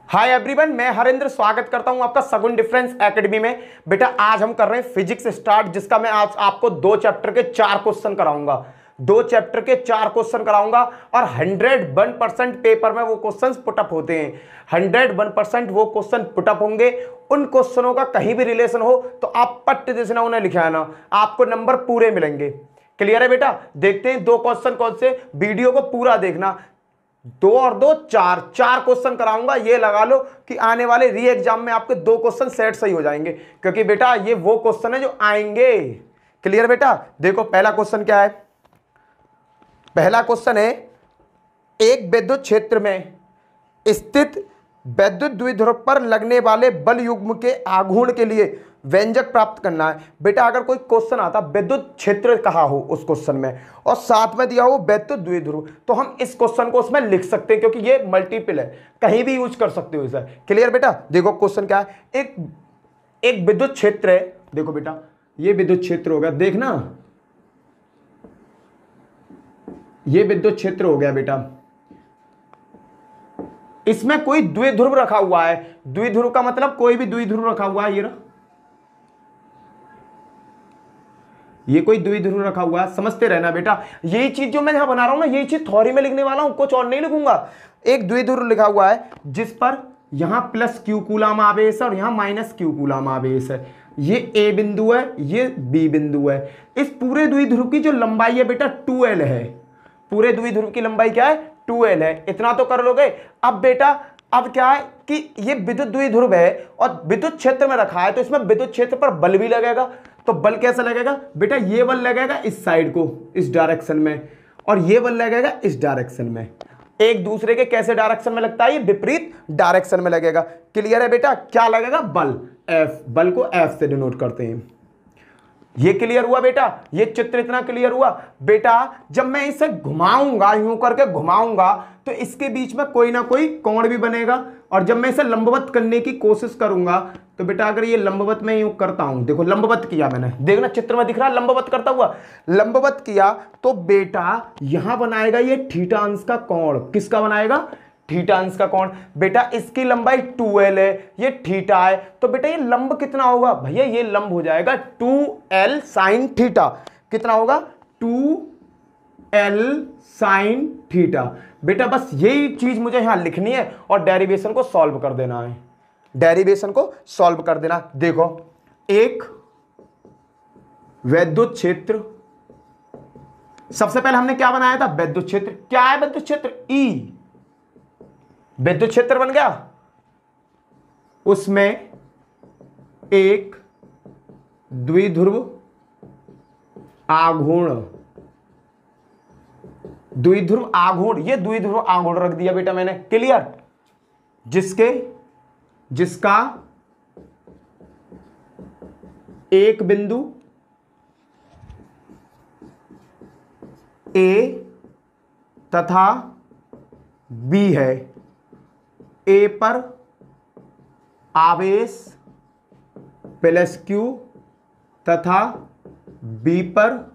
Hi everyone, मैं हरेंद्र स्वागत करता हूं आपका सगुन डिफरेंस एकेडमी में। बेटा आज हम कर रहे हैं फिजिक्स स्टार्ट, जिसका मैं आज आपको 2 चैप्टर के 4 क्वेश्चन कराऊंगा। 2 चैप्टर के 4 क्वेश्चन कराऊंगा और 101% पेपर में वो क्वेश्चंस पुटअप होते हैं। 101% वो क्वेश्चन पुटअप होंगे। उन क्वेश्चनों का कहीं भी रिलेशन हो तो आप पट्ट जैसे ना उन्हें लिखा है ना, आपको नंबर पूरे मिलेंगे। क्लियर है बेटा? देखते हैं 2 क्वेश्चन कौन से। वीडियो को पूरा देखना। 2 और 2 4 क्वेश्चन कराऊंगा। ये लगा लो कि आने वाले री एग्जाम में आपके 2 क्वेश्चन सेट सही हो जाएंगे, क्योंकि बेटा ये वो क्वेश्चन है जो आएंगे। क्लियर बेटा? देखो पहला क्वेश्चन क्या है। पहला क्वेश्चन है, एक विद्युत क्षेत्र में स्थित विद्युत द्विध्रुव पर लगने वाले बल युग्म के आघूर्ण के लिए व्यंजक प्राप्त करना है। बेटा अगर कोई क्वेश्चन आता विद्युत क्षेत्र कहा हो उस क्वेश्चन में और साथ में दिया हो विद्युत द्विध्रुव, तो हम इस क्वेश्चन को उसमें लिख सकते हैं, क्योंकि ये मल्टीपल है, कहीं भी यूज कर सकते हो इसे। क्लियर बेटा? देखो क्वेश्चन क्या है। एक विद्युत क्षेत्र है। देखो बेटा ये विद्युत क्षेत्र हो गया, देखना ये विद्युत क्षेत्र हो गया बेटा। इसमें कोई द्विध्रुव रखा हुआ है। द्विध्रुव का मतलब कोई भी द्विध्रुव रखा हुआ है। ये कोई द्विध्रुव रखा हुआ है, समझते रहना बेटा। यही चीज जो मैं यहां बना रहा हूं ना, यही चीज थ्योरी में लिखने वाला हूं, कुछ और नहीं लिखूंगा। एक द्विध्रुव लिखा हुआ है जिस पर यहां प्लस क्यू कूलम आवेश है और यहां माइनस क्यू कूलम आवेश है। ये ए बिंदु है, ये बी बिंदु है। इस पूरे द्विध्रुव की जो लंबाई है बेटा 2l है। पूरे द्विध्रुव की लंबाई क्या है? 2l है। इतना तो कर लोगे। अब बेटा अब क्या है कि ये विद्युत द्विध्रुव है और विद्युत क्षेत्र में रखा है, तो इसमें विद्युत क्षेत्र पर बल भी लगेगा। तो बल कैसा लगेगा बेटा? ये बल लगेगा इस साइड को, इस डायरेक्शन में, और ये बल लगेगा इस डायरेक्शन में। एक दूसरे के कैसे डायरेक्शन में लगता है? ये विपरीत डायरेक्शन में लगेगा। क्लियर है बेटा? क्या लगेगा? बल एफ। बल को एफ से डिनोट करते हैं। ये क्लियर हुआ बेटा? ये चित्र इतना क्लियर हुआ बेटा। जब मैं इसे घुमाऊंगा, यूं करके घुमाऊंगा, तो इसके बीच में कोई ना कोई कोण भी बनेगा। और जब मैं इसे लंबवत करने की कोशिश करूंगा, तो बेटा अगर ये लंबवत में यूं करता हूं, देखो लंबवत किया मैंने, देखना चित्र में दिख रहा है लंबवत करता हुआ। लंबवत किया तो बेटा यहां बनाएगा ये थीटा अंश का कोण। किसका बनाएगा? थीटा अंश का कोण। बेटा इसकी लंबाई 2l है, ये थीटा है, तो बेटा ये लंब कितना होगा भैया? ये लंब हो जाएगा 2l sin थीटा। कितना होगा? 2l sin theta. बेटा बस यही चीज मुझे यहां लिखनी है और डेरिवेशन को सॉल्व कर देना है। डेरिवेशन को सॉल्व कर देना। देखो एक विद्युत क्षेत्र, सबसे पहले हमने क्या बनाया था? विद्युत क्षेत्र। क्या है विद्युत क्षेत्र? ई। विद्युत क्षेत्र बन गया। उसमें एक द्विध्रुव आघूर्ण, द्विध्रुव आघूर्ण, ये द्विध्रुव आघूर्ण रख दिया बेटा मैंने। क्लियर? जिसका एक बिंदु ए तथा बी है। ए पर आवेश प्लस क्यू तथा बी पर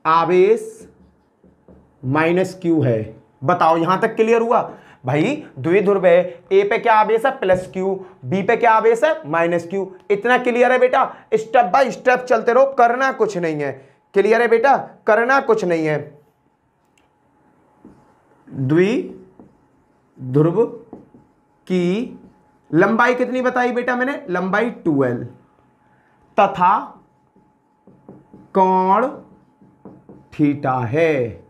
आवेश माइनस क्यू है। बताओ यहां तक क्लियर हुआ? भाई द्विध्रुव है, ए पे क्या आवेश है? प्लस क्यू, बी पे क्या आवेश है? Minus Q. इतना क्लियर है बेटा? स्टेप बाय स्टेप चलते रहो, करना कुछ नहीं है। क्लियर है बेटा? करना कुछ नहीं है। द्विध्रुव की लंबाई कितनी बताई बेटा मैंने? लंबाई 2l तथा कोण थीटा है।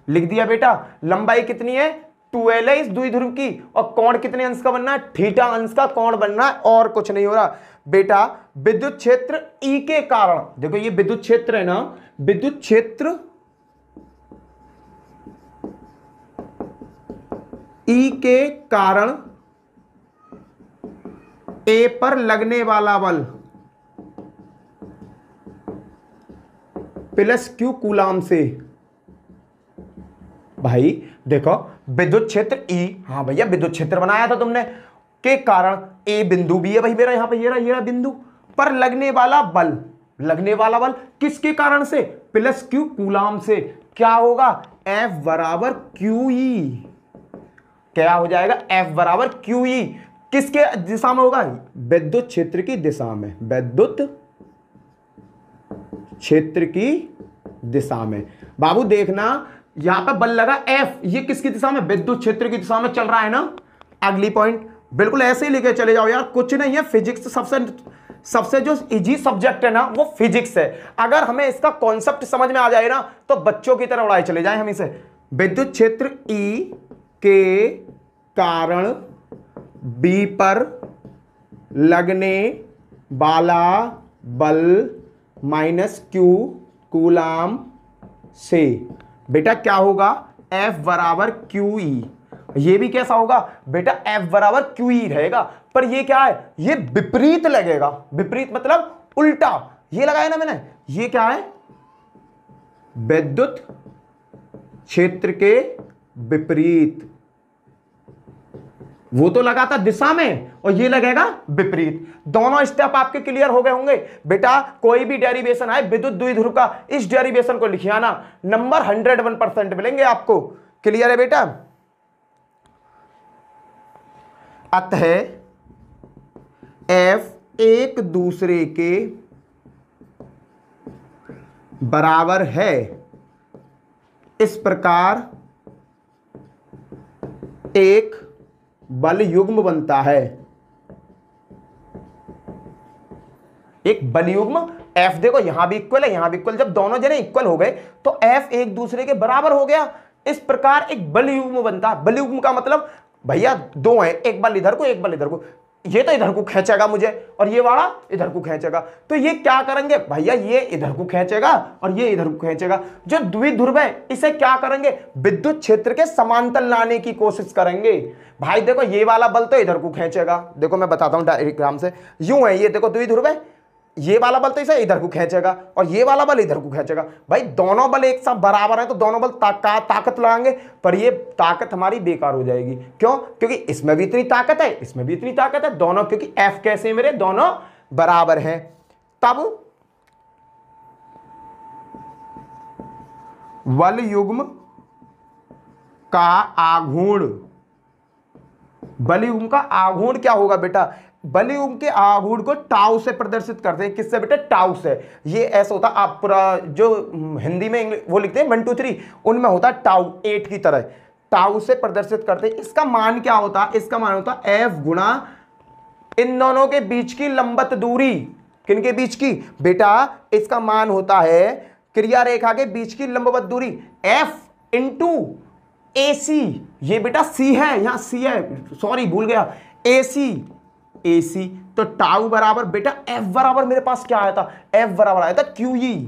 लिख दिया बेटा। लंबाई कितनी है? 2l है इस द्विध्रुव की, और कोण कितने अंश का बनना है? थीटा अंश का कोण बनना है, और कुछ नहीं हो रहा बेटा। विद्युत क्षेत्र ई के कारण, देखो ये विद्युत क्षेत्र है ना, विद्युत क्षेत्र ई के कारण ए पर लगने वाला बल प्लस क्यू कूलाम से। भाई देखो विद्युत क्षेत्र ई, हाँ भैया विद्युत क्षेत्र बनाया था तुमने, के कारण ए बिंदु भी है भाई मेरा, यहां पे ये रहा बिंदु पर लगने वाला बल। लगने वाला बल किसके कारण से? प्लस क्यू कूलाम से। क्या होगा? F बराबर QE। क्या हो जाएगा, F बराबर QE किसके दिशा में होगा, विद्युत क्षेत्र की दिशा में, विद्युत क्षेत्र की दिशा में। बाबू देखना यहां पर बल लगा F, ये किसकी दिशा में, विद्युत क्षेत्र की दिशा में चल रहा है ना। अगली पॉइंट बिल्कुल ऐसे ही लेके चले जाओ यार, कुछ नहीं है, फिजिक्स सबसे जो इजी सब्जेक्ट है ना वो फिजिक्स है। अगर हमें इसका कॉन्सेप्ट समझ में आ जाए ना तो बच्चों की तरह उड़ाए चले जाए हम इसे। विद्युत क्षेत्र E के कारण B पर लगने वाला बल -Q कूलाम से बेटा क्या होगा, F बराबर QE। ये भी कैसा होगा बेटा, F बराबर QE रहेगा, पर ये क्या है, ये विपरीत लगेगा। विपरीत मतलब उल्टा, ये लगाया ना मैंने, ये क्या है, विद्युत क्षेत्र के विपरीत। वो तो लगा था दिशा में और ये लगेगा विपरीत। दोनों स्टेप आपके क्लियर हो गए होंगे। बेटा कोई भी डेरिवेशन आए विद्युत द्विध्रुव का, इस डेरिवेशन को लिखिए ना, नंबर 101% मिलेंगे आपको। क्लियर है बेटा। अतः F एक दूसरे के बराबर है, इस प्रकार एक बल युग्म बनता है। एक बल युग्म F देखो यहां भी इक्वल है, यहां भी इक्वल, जब दोनों जने इक्वल हो गए तो F एक दूसरे के बराबर हो गया, इस प्रकार एक बल युग्म बनता है। बल युग्म का मतलब भैया दो है, एक बल इधर को एक बल इधर को, ये तो इधर को खींचेगा मुझे और ये वाला इधर को खींचेगा, तो ये क्या करेंगे भैया, ये इधर को खींचेगा और ये इधर को खींचेगा। जो द्विध्रुव है इसे क्या करेंगे, विद्युत क्षेत्र के समांतर लाने की कोशिश करेंगे। भाई देखो ये वाला बल तो इधर को खींचेगा, देखो मैं बताता हूं डायग्राम से, यूं है, ये देखो द्विध्रुव है, ये वाला बल तो इसे इधर को खींचेगा और ये वाला बल इधर को खींचेगा। भाई दोनों बल एक साथ बराबर है तो दोनों बल ताकत लगाएंगे, पर ये ताकत हमारी बेकार हो जाएगी। क्यों, क्योंकि इसमें भी इतनी ताकत है, इसमें भी इतनी ताकत है, दोनों, क्योंकि F कैसे हैं मेरे, दोनों बराबर हैं। तब बल युग्म का आघूर्ण, बल युग्म का आघूर्ण क्या होगा बेटा, बल युग्म के आघूर्ण को टाउ से प्रदर्शित करते हैं। किससे बेटा, टाउ से। ये ऐसा होता, आप पूरा जो हिंदी में वो लिखते हैं 1 2 3, उनमें होता टाउ 8 की तरह, टाउ से प्रदर्शित करते हैं। इसका मान क्या होता है, इसका मान होता F गुणा इन दोनों के बीच की लंबवत दूरी। किनके बीच की बेटा, इसका मान होता है क्रिया रेखा के बीच की लंबवत दूरी, F इंटू AC। ये बेटा C है, यहां C है, सॉरी भूल गया, AC। तो टाउ बराबर बेटा F बराबर मेरे पास क्या आया था, F बराबर आया था QE,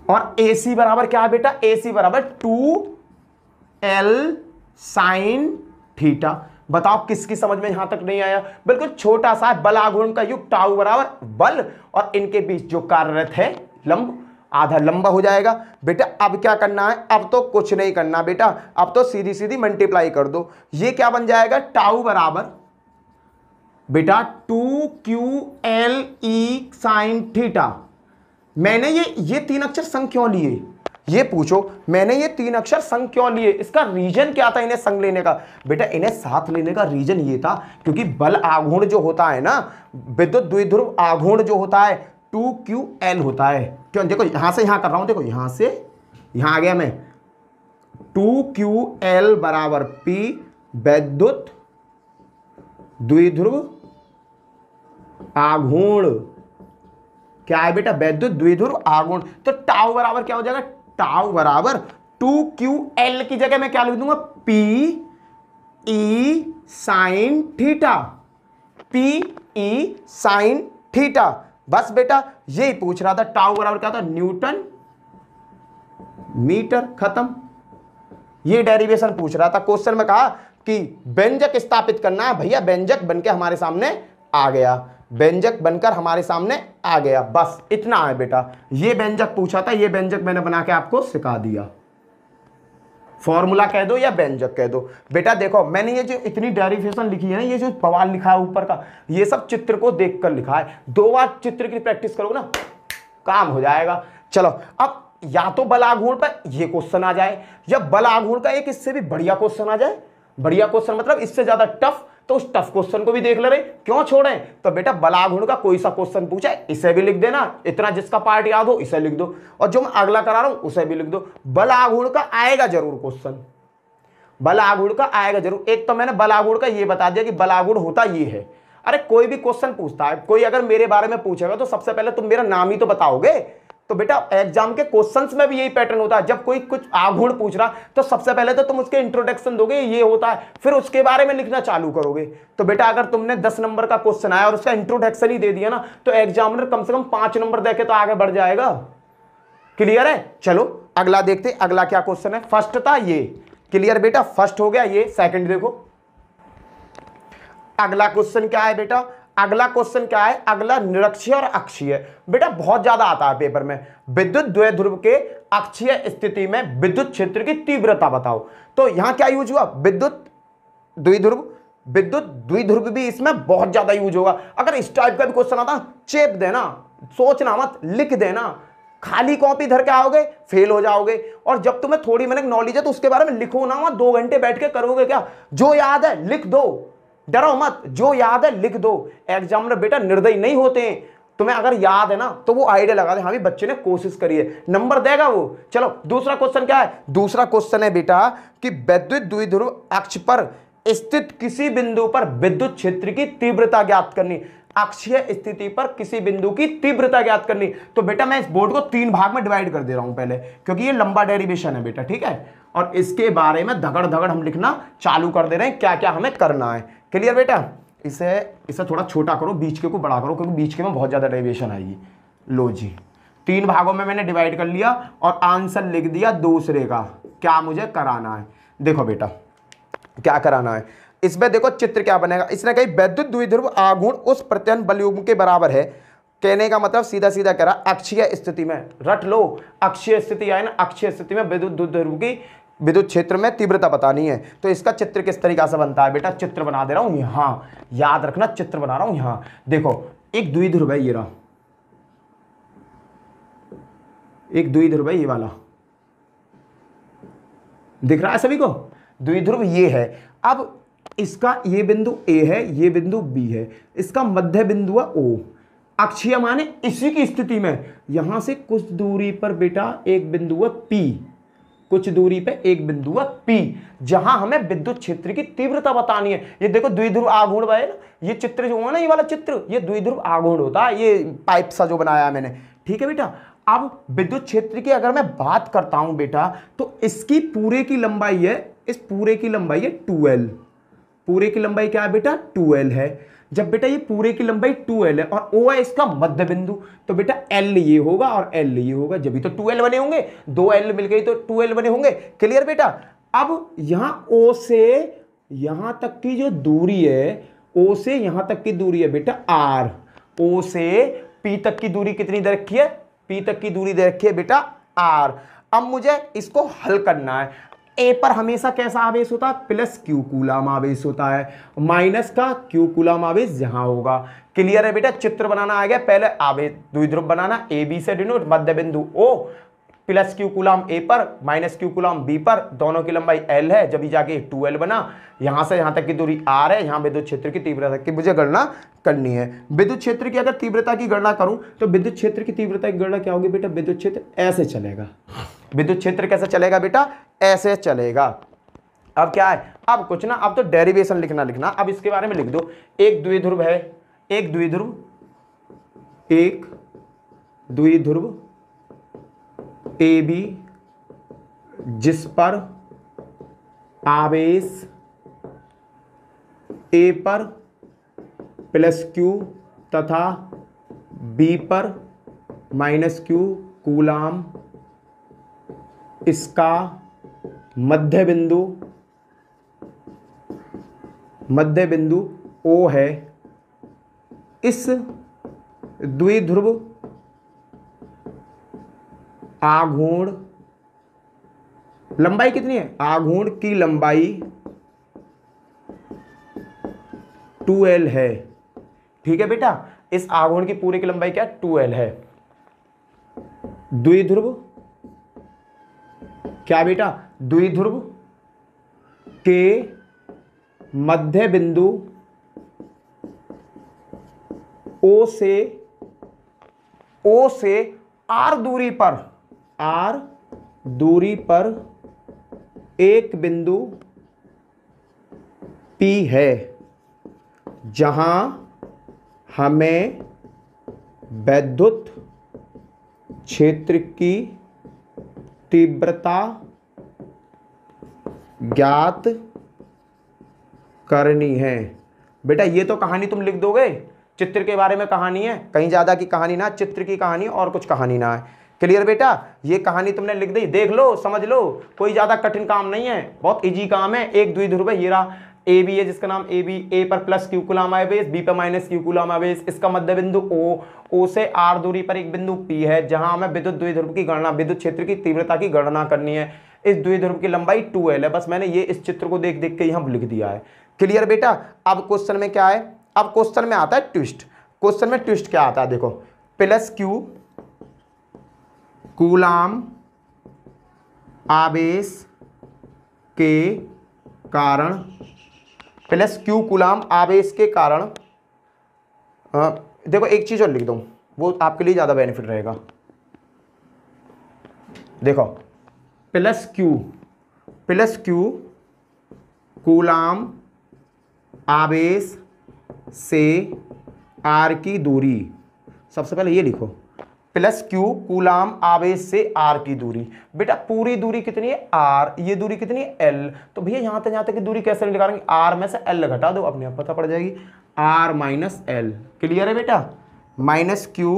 और AC बराबर क्या है बेटा, AC बराबर 2L sin थीटा। बताओ किसकी समझ में यहां तक नहीं आया, बिल्कुल छोटा सा बल आघूर्ण का युग, टाउ बराबर बल और इनके बीच जो कार्यरत है लंब, आधा लंबा हो जाएगा। बेटा अब क्या करना है, अब तो कुछ नहीं करना बेटा, अब तो सीधी सीधी मल्टीप्लाई कर दो। ये क्या बन जाएगा, टाउ बराबर बेटा 2QLE sin थीटा। मैंने ये 3 अक्षर संग क्यों लिए, ये पूछो, मैंने ये 3 अक्षर संग क्यों लिए, इसका रीजन क्या था इन्हें संग लेने का। बेटा इन्हें साथ लेने का रीजन ये था क्योंकि बल आघूर्ण जो होता है ना, विद्युत द्विध्रुव आघूर्ण जो होता है 2QL होता है। क्यों, देखो यहां से यहां कर रहा हूं, देखो यहां से यहां आ गया मैं, 2QL बराबर P विद्युत द्विध्रुव आघूर्ण। क्या है बेटा, विद्युत द्विध्रुव आघूर्ण। तो टाउ बराबर क्या हो जाएगा, टाउ बराबर 2QL की जगह मैं क्या लिख दूंगा, PE sin theta, PE sin theta. बस बेटा यही पूछ रहा था, टाउ बराबर क्या था, न्यूटन मीटर, खत्म। ये डेरिवेशन पूछ रहा था क्वेश्चन में, कहा कि व्यंजक स्थापित करना है। भैया व्यंजक बनके हमारे सामने आ गया, व्यंजक बनकर हमारे सामने आ गया, बस इतना है बेटा। ये व्यंजक पूछा था, ये व्यंजक मैंने बना के आपको सिखा दिया। फॉर्मूला कह दो या व्यंजक कह दो। बेटा देखो मैंने ये जो इतनी डेरिवेशन लिखी है ना, ये जो बवाल लिखा है ऊपर का, ये सब चित्र को देखकर लिखा है। 2 बार चित्र की प्रैक्टिस करोगे ना काम हो जाएगा। चलो अब या तो बल आघूर्ण पर ये क्वेश्चन आ जाए, या बल आघूर्ण का एक इससे भी बढ़िया क्वेश्चन आ जाए, बढ़िया क्वेश्चन मतलब इससे ज्यादा टफ, तो उस टफ क्वेश्चन को भी देख ले रहे, क्यों छोड़ें। तो बेटा बलागुण का कोई सा क्वेश्चन पूछा है इसे भी लिख देना, इतना जिसका पार्ट याद हो इसे लिख दो, और जो मैं अगला करा रहा हूं उसे भी लिख दो। बलागुण का आएगा जरूर क्वेश्चन, बलागुण का आएगा जरूर। एक तो मैंने बलागुण का ये बता दिया कि बलागुण होता ये है। अरे कोई भी क्वेश्चन पूछता है, कोई अगर मेरे बारे में पूछेगा तो सबसे पहले तुम मेरा नाम ही तो बताओगे। तो बेटा एग्जाम के क्वेश्चंस में भी यही पैटर्न होता है, जब कोई कुछ आगुण पूछ रहा तो सबसे पहले तो तुम उसके इंट्रोडक्शन दोगे, ये होता है, फिर उसके बारे में लिखना चालू करोगे। तो बेटा अगर तुमने 10 नंबर का क्वेश्चन आया और उसका इंट्रोडक्शन ही दे दिया ना, तो एग्जामिनर कम से कम 5 नंबर देके तो आगे बढ़ जाएगा। क्लियर है? चलो अगला देखते, अगला क्या क्वेश्चन है। फर्स्ट था ये, क्लियर बेटा, फर्स्ट हो गया ये। सेकंड देखो अगला क्वेश्चन क्या है बेटा, अगला क्वेश्चन क्या है, अगला निरक्षीय और अक्षीय। बेटा बहुत ज्यादा आता है पेपर में, विद्युत द्विध्रुव के अक्षीय स्थिति में विद्युत क्षेत्र की तीव्रता बताओ। तो यहां क्या यूज हुआ, विद्युत द्विध्रुव, विद्युत द्विध्रुव भी इसमें बहुत ज्यादा यूज होगा। अगर इस टाइप का भी क्वेश्चन आता चेप देना, सोचना मत, लिख देना, खाली कॉपी धर के आओगे फेल हो जाओगे। और जब तुम्हें थोड़ी मैंने नॉलेज है तो उसके बारे में लिखो ना मत, 2 घंटे बैठ के करोगे क्या, जो याद है लिख दो, डरो मत, जो याद है लिख दो। एग्जामिनर बेटा निर्दयी नहीं होते हैं, तुम्हें अगर याद है ना तो वो आइडिया लगा दे, हाँ भी बच्चे ने कोशिश करी है, नंबर देगा वो। चलो दूसरा क्वेश्चन क्या है, दूसरा क्वेश्चन है बेटा कि विद्युत द्विध्रुव अक्ष पर स्थित किसी बिंदु पर विद्युत क्षेत्र की तीव्रता ज्ञात करनी। अक्षीय स्थिति पर किसी बिंदु की तीव्रता ज्ञात करनी। तो बेटा मैं इस बोर्ड को 3 भाग में डिवाइड कर दे रहा हूं पहले, क्योंकि ये लंबा डेरिवेशन है बेटा, ठीक है, और इसके बारे में धगड़ धगड़ हम लिखना चालू कर दे रहे हैं, क्या क्या हमें करना है। क्लियर बेटा? इसे थोड़ा छोटा करो, बीच के को बड़ा करो, क्योंकि बीच के में बहुत ज्यादा डेरिवेशन आएगी। लो जी 3 भागों में मैंने डिवाइड कर लिया और आंसर लिख दिया दूसरे का। क्या मुझे कराना है, देखो बेटा क्या कराना है इसमें, देखो चित्र क्या बनेगा। इसने कही विद्युत द्विध्रुव आघूर्ण उस प्रत्यन बलयुग्म के बराबर है। कहने का मतलब सीधा सीधा कह रहा अक्षीय स्थिति में, रट लो अक्षीय स्थिति आए ना, अक्षीय स्थिति में विद्युत द्विध्रुव की विद्युत क्षेत्र में तीव्रता बतानी है। तो इसका चित्र किस तरीका से बनता है बेटा, चित्र बना दे रहा हूं यहां, याद रखना चित्र बना रहा हूं यहां। देखो एक द्विध्रुव है, ये रहा एक द्विध्रुव है, ये वाला दिख रहा है सभी को, द्विध्रुव ये है। अब इसका ये बिंदु A है, ये बिंदु B है, इसका मध्य बिंदु है O। अक्षीय माने इसी की स्थिति में यहां से कुछ दूरी पर बेटा एक बिंदु है P, कुछ दूरी पे एक बिंदु है P, जहां हमें विद्युत क्षेत्र की तीव्रता बतानी है। ये देखो द्विध्रुव आघूर्ण है ना, ये चित्र जो है ना, ये वाला चित्र, ये द्विध्रुव आघूर्ण होता है, ये पाइप सा जो बनाया मैंने, ठीक है बेटा। अब विद्युत क्षेत्र की अगर मैं बात करता हूं बेटा, तो इसकी पूरे की लंबाई है, इस पूरे की लंबाई है 2L। पूरे की लंबाई क्या है बेटा, 2L है। जब बेटा ये पूरे की लंबाई 2L है और O है इसका मध्य बिंदु, तो बेटा L ये होगा और L ये होगा, जब भी तो 2L बने होंगे, 2L मिल गई तो 2L बने होंगे। क्लियर बेटा? अब यहां O से यहां तक की जो दूरी है, O से यहां तक की दूरी है बेटा R। O से P तक की दूरी कितनी दे रखी है, P तक की दूरी दे रखी है बेटा R। अब मुझे इसको हल करना है। ए पर हमेशा कैसा आवेश होता है, प्लस क्यू कूलम आवेश होता है, माइनस का क्यू कूलम आवेश यहां होगा। क्लियर है बेटा? चित्र बनाना आ गया, पहले आवेश द्विध्रुव बनाना, ए बी से डिनोट, मध्य बिंदु O, प्लस क्यू कूलम ए पर, माइनस क्यू कूलम बी पर, दोनों की लंबाई L है, जब जाके 2L बना, यहां से यहां तक की दूरी R है, यहां विद्युत क्षेत्र की तीव्रता की मुझे गणना करनी है। विद्युत क्षेत्र की अगर तीव्रता की गणना करूं तो विद्युत क्षेत्र की तीव्रता की गणना क्या होगी बेटा, विद्युत क्षेत्र ऐसे चलेगा। विद्युत क्षेत्र कैसे चलेगा बेटा, ऐसे चलेगा। अब क्या है, अब कुछ ना, अब तो डेरिवेशन लिखना। अब इसके बारे में लिख दो, एक द्विध्रुव है, एक द्विध्रुव AB जिस पर आवेश A पर प्लस Q तथा B पर माइनस Q कूलाम, इसका मध्य बिंदु O है। इस द्विध्रुव आघूर्ण लंबाई कितनी है, आघूर्ण की लंबाई 2L है। ठीक है बेटा, इस आघूर्ण की पूरे की लंबाई क्या है, 2L है। द्विध्रुव क्या बेटा, द्विध्रुव के मध्य बिंदु ओ से आर दूरी पर एक बिंदु P है जहां हमें वैद्युत क्षेत्र की तीव्रता ज्ञात करनी है। बेटा ये तो कहानी तुम लिख दोगे, चित्र के बारे में कहानी है, कहीं ज्यादा की कहानी ना, चित्र की कहानी और कुछ कहानी ना है। क्लियर बेटा, ये कहानी तुमने लिख दी, देख लो समझ लो, कोई ज्यादा कठिन काम नहीं है, बहुत इजी काम है। एक द्विध्रुव है, ये रहा ए बी है जिसका नाम ए बी, ए पर प्लस क्यू कूलम आवेश, बी पर माइनस क्यू कूलम आवेश, इसका मध्य बिंदु ओ से आर दूरी पर एक बिंदु पी है जहां हमें विद्युत द्विध्रुव की गणना, विद्युत क्षेत्र की तीव्रता की गणना करनी है। इस द्विध्रुव की लंबाई 2L है। बस मैंने ये इस चित्र को देख देख के यहां लिख दिया है। क्लियर बेटा, अब क्वेश्चन में क्या है, अब क्वेश्चन में आता है ट्विस्ट। क्वेश्चन में ट्विस्ट क्या आता है देखो, प्लस क्यू कूलम आवेश के कारण, प्लस क्यू कूलम आवेश के कारण, देखो एक चीज और लिख दूं, वो आपके लिए ज्यादा बेनिफिट रहेगा। देखो प्लस क्यू कूलम आवेश से आर की दूरी, सबसे पहले ये लिखो प्लस क्यू कूलम आवेश से आर की दूरी। बेटा पूरी दूरी कितनी है आर, ये दूरी कितनी है एल, तो भैया यहां तक की दूरी कैसे निकालेंगे, आर में से एल घटा दो, अपने आप पता पड़ जाएगी, आर माइनस एल। क्लियर है बेटा, माइनस क्यू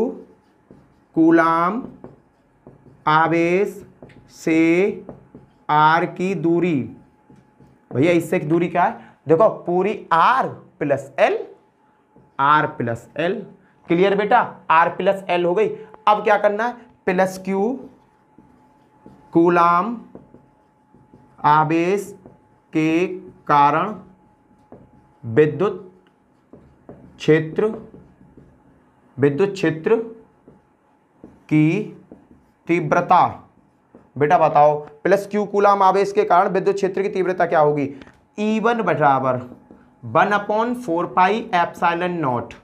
कूलम आवेश से आर की दूरी, भैया इससे दूरी क्या है, देखो पूरी R plus L, R plus L. Clear बेटा, आर प्लस एल हो गई। अब क्या करना है, प्लस क्यू कूलम आवेश के कारण विद्युत क्षेत्र की तीव्रता, बेटा बताओ प्लस क्यू कूलम आवेश के कारण विद्युत क्षेत्र की तीव्रता क्या होगी, E1 बराबर 1/4 pi epsilon not,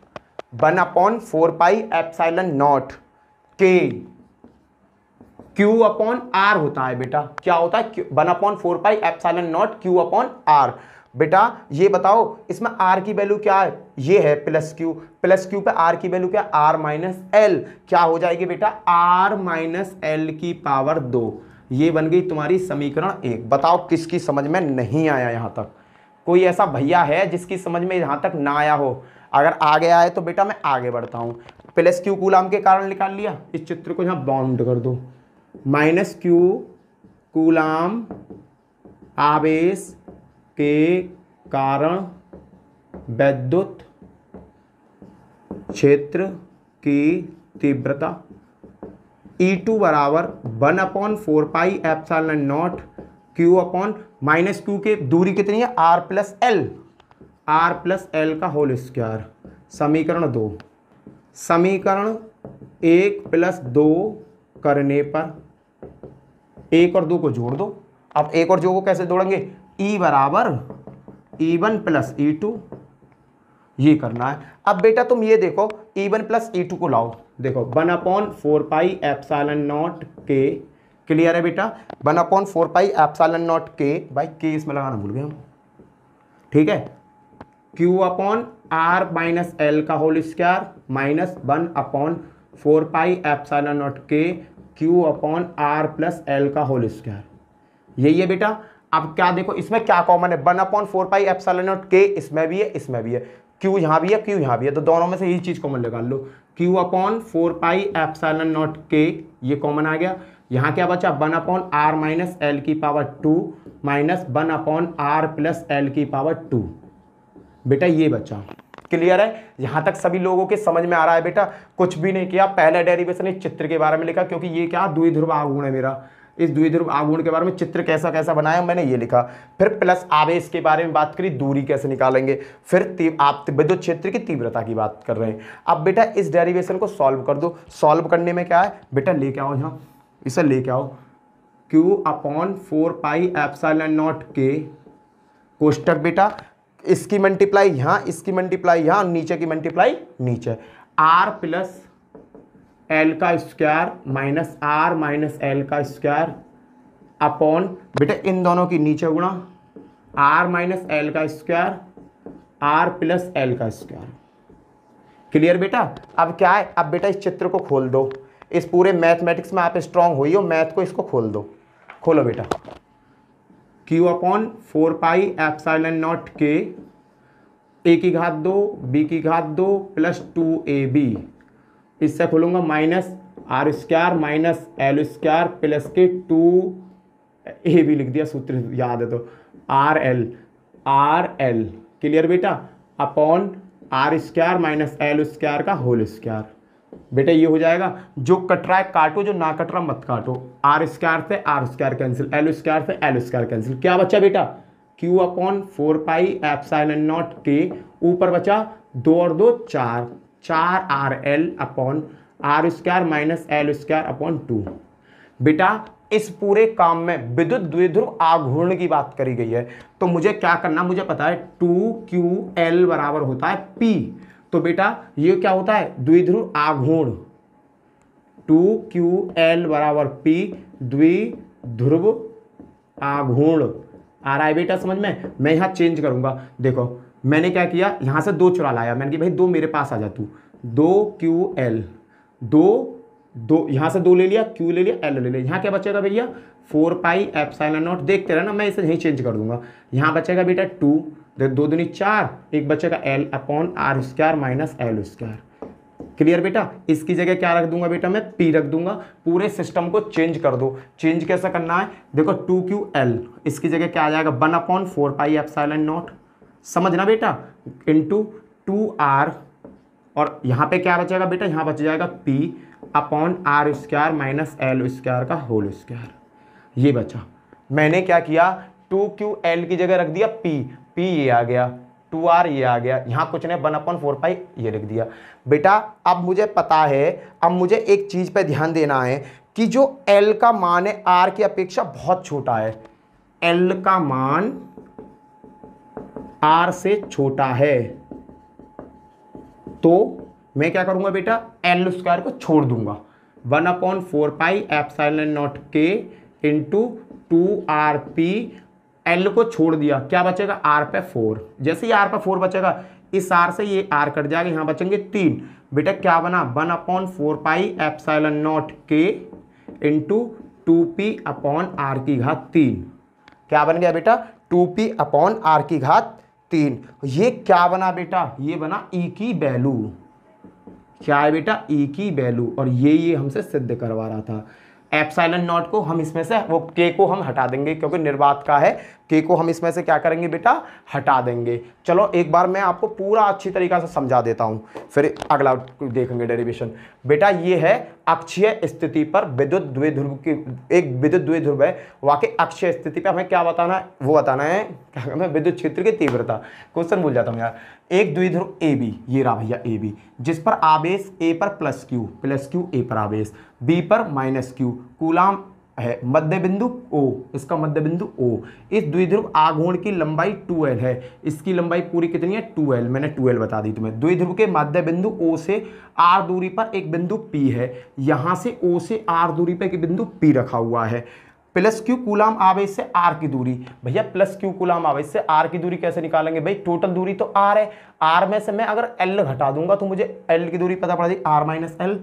1/4 pi epsilon naught के Q अपॉन R होता है। बेटा क्या होता है, 1/4 pi epsilon not Q upon R। बेटा ये बताओ इसमें R की वैल्यू क्या है, ये है प्लस Q पे R की वैल्यू क्या है, R माइनस L, क्या हो जाएगी बेटा R माइनस L की पावर 2। ये बन गई तुम्हारी समीकरण 1। बताओ किसकी समझ में नहीं आया यहां तक, कोई ऐसा भैया है जिसकी समझ में यहां तक ना आया हो, अगर आ गया है तो बेटा मैं आगे बढ़ता हूं। प्लस क्यू कूलम के कारण निकाल लिया, इस चित्र को यहां बाउंड कर दो, माइनस क्यू कूलम आवेश के कारण विद्युत क्षेत्र की तीव्रता E2 बराबर 1/4 pi epsilon not Q upon minus Q के दूरी कितनी है R प्लस एल का होल स्क्वायर। समीकरण 2, समीकरण 1 प्लस 2 करने पर 1 और 2 को जोड़ दो। अब 1 और 2 को कैसे जोड़ेंगे, E बराबर E1 प्लस E2, ये करना है। अब बेटा तुम ये देखो E1 प्लस E2 को लाओ, देखो 1/4 पाई एप्सिलॉन नॉट के, क्लियर है बेटा, 1/4 पाई एप्सिलॉन नॉट के, भाई के इसमें लगाना भूल गए हम, ठीक है, Q upon R minus L का whole square minus 1/4 pi epsilon naught के Q upon R plus L का होल स्क्वायर, यही है बेटा। अब क्या देखो इसमें क्या कॉमन है, 1/4 पाई एप्सिलॉन नॉट के इसमें भी है, इसमें भी है, Q यहाँ भी है, Q यहाँ भी है, तो दोनों में से यही चीज कॉमन निकाल लो, Q upon 4 pi epsilon naught के, ये कॉमन आ गया। यहाँ क्या बचा 1/R माइनस एल की power 2 minus 1/R plus L की पावर 2, बेटा ये बचा। क्लियर है, यहां तक सभी लोगों के समझ में आ रहा है बेटा, कुछ भी नहीं किया, पहले डेरिवेशन इस चित्र के बारे में लिखा, क्योंकि ये क्या द्विध्रुव आघूर्ण है मेरा, इस द्विध्रुव आघूर्ण के बारे में चित्र कैसा कैसा बनाया मैंने ये लिखा। फिर प्लस आवेश के बारे में बात करी, दूरी कैसे निकालेंगे, फिर आप विद्युत क्षेत्र की तीव्रता की बात कर रहे हैं। अब बेटा इस डेरिवेशन को सॉल्व कर दो। सॉल्व करने में क्या है बेटा, लेके आओ यहाँ, इसे लेके आओ, Q upon 4 pi epsilon naught के कोष्टक बेटा इसकी मल्टीप्लाई यहाँ, इसकी मल्टीप्लाई यहाँ, नीचे की मल्टीप्लाई नीचे। आर प्लस एल का square minus R minus L का स्क्वायर अपॉन बेटा इन दोनों की नीचे गुणा आर माइनस एल का स्क्वायर आर प्लस एल का स्क्वायर। क्लियर बेटा? अब क्या है, अब बेटा इस चित्र को खोल दो, इस पूरे मैथमेटिक्स में आप स्ट्रांग हुई हो, मैथ को इसको खोल दो। खोलो बेटा, Q upon 4 pi epsilon naught के ए की घात 2 बी की घात 2 प्लस 2ab, इससे खोलूंगा minus R square minus L square plus के 2ab लिख दिया, सूत्र याद है तो आर एल। क्लियर बेटा? Upon are square minus L square का होल स्क्वायर। बेटा ये हो जाएगा, जो कट रहा है काटो, जो ना कट रहा मत काटो। आर स्क्वायर से R square cancel, L square से एल स्क्वायर कैंसिल। क्या बचा बेटा? Q upon 4 pi epsilon naught के, ऊपर बचा 2 और 2 4, 4 R L upon are square minus L square upon 2। बेटा इस पूरे काम में विद्युत द्विध्रुव आघूर्ण की बात करी गई है, तो मुझे क्या करना, मुझे पता है 2QL बराबर होता है P। तो बेटा ये क्या होता है, द्विध्रुव आघूर्ण। 2QL बराबर P द्विध्रुव आघूर्ण। आ रहा है बेटा समझ में? मैं यहाँ चेंज करूंगा। देखो मैंने क्या किया, यहाँ से 2 चुरा लाया, मैंने कि भाई 2 मेरे पास आ जा तू, 2QL, 2 यहाँ से 2 ले लिया, Q ले लिया, L ले लिया। यहाँ क्या बचेगा भैया, 4 पाई एप्सिलॉन नॉट। देखते रहना, मैं इसे यहीं चेंज कर दूंगा। यहाँ बचेगा बेटा 2, 2 दूनी 4, एक बचेगा L upon are square minus L square. Clear बेटा? इसकी जगह क्या रख दूंगा बेटा, मैं P रख दूंगा। पूरे सिस्टम को चेंज कर दो। चेंज कैसे करना है, देखो 2QL, इसकी जगह क्या आ जाएगा 1 अपॉन 4 पाई एप्सिलॉन नॉट, समझना बेटा, इंटू 2R, और यहाँ पे क्या बचेगा बेटा, यहाँ बच जाएगा P upon are square minus L square का होल स्क्वायर। ये बचा। मैंने क्या किया, 2QL की जगह रख दिया P ये आ गया, 2R ये आ गया, यहाँ कुछ नहीं, 1 अपॉन 4 पाई ये लिख दिया। बेटा अब मुझे पता है, अब मुझे एक चीज पे ध्यान देना है कि जो L का मान है R की अपेक्षा बहुत छोटा है, L का मान R से छोटा है, तो मैं क्या करूंगा बेटा, एल स्क्वायर को छोड़ दूंगा। 1 अपॉन 4 पाई एप्सिलॉन नॉट के इंटू 2RP, एल को छोड़ दिया, क्या बचेगा R पे 4। जैसे ही R पे 4 बचेगा, इस R से ये R कट जाएगा, यहाँ बचेंगे 3। बेटा क्या बना, 1 अपॉन 4 पाई एप्सिलॉन नॉट के इंटू 2P अपॉन आर की घात 3। क्या बन गया बेटा, 2P अपॉन आर की घात 3। ये क्या बना बेटा, ये बना E की वैल्यू। क्या है बेटा, E की वैल्यू। और ये हमसे सिद्ध करवा रहा था। एप्सिलॉन नॉट को हम इसमें से, वो K को हम हटा देंगे क्योंकि निर्वात का है, K को हम इसमें से क्या करेंगे बेटा, हटा देंगे। चलो एक बार मैं आपको पूरा अच्छी तरीका से समझा देता हूं, फिर अगला देखेंगे डेरिवेशन। बेटा ये है अक्षीय स्थिति पर विद्युत द्विध्रुव की, एक विद्युत द्विध्रुव है, वाकई अक्षीय स्थिति पर हमें क्या बताना है, वो बताना है क्या कहते हैं, विद्युत क्षेत्र की तीव्रता। क्वेश्चन भूल जाता हूँ यार। एक द्विध्रुव AB, ये रहा भैया AB, जिस पर आवेश A पर प्लस Q A पर आवेश, B पर माइनस Q कूलाम है, मध्य बिंदु O, इसका मध्य बिंदु O। इस द्विध्रुव आघूर्ण की लंबाई 2L है, इसकी लंबाई पूरी कितनी है 2L, मैंने 2L बता दी तुम्हें। द्विध्रुव के मध्य बिंदु O से R दूरी पर एक बिंदु P है, यहां से O से R दूरी पर एक बिंदु P रखा हुआ है। प्लस Q कूलाम आवेश से R की दूरी, भैया प्लस Q कूलाम आवेश से R की दूरी कैसे निकालेंगे भाई, टोटल दूरी तो R है, R में से मैं अगर L घटा दूंगा तो मुझे L की दूरी पता पड़ जाएगी, R minus L।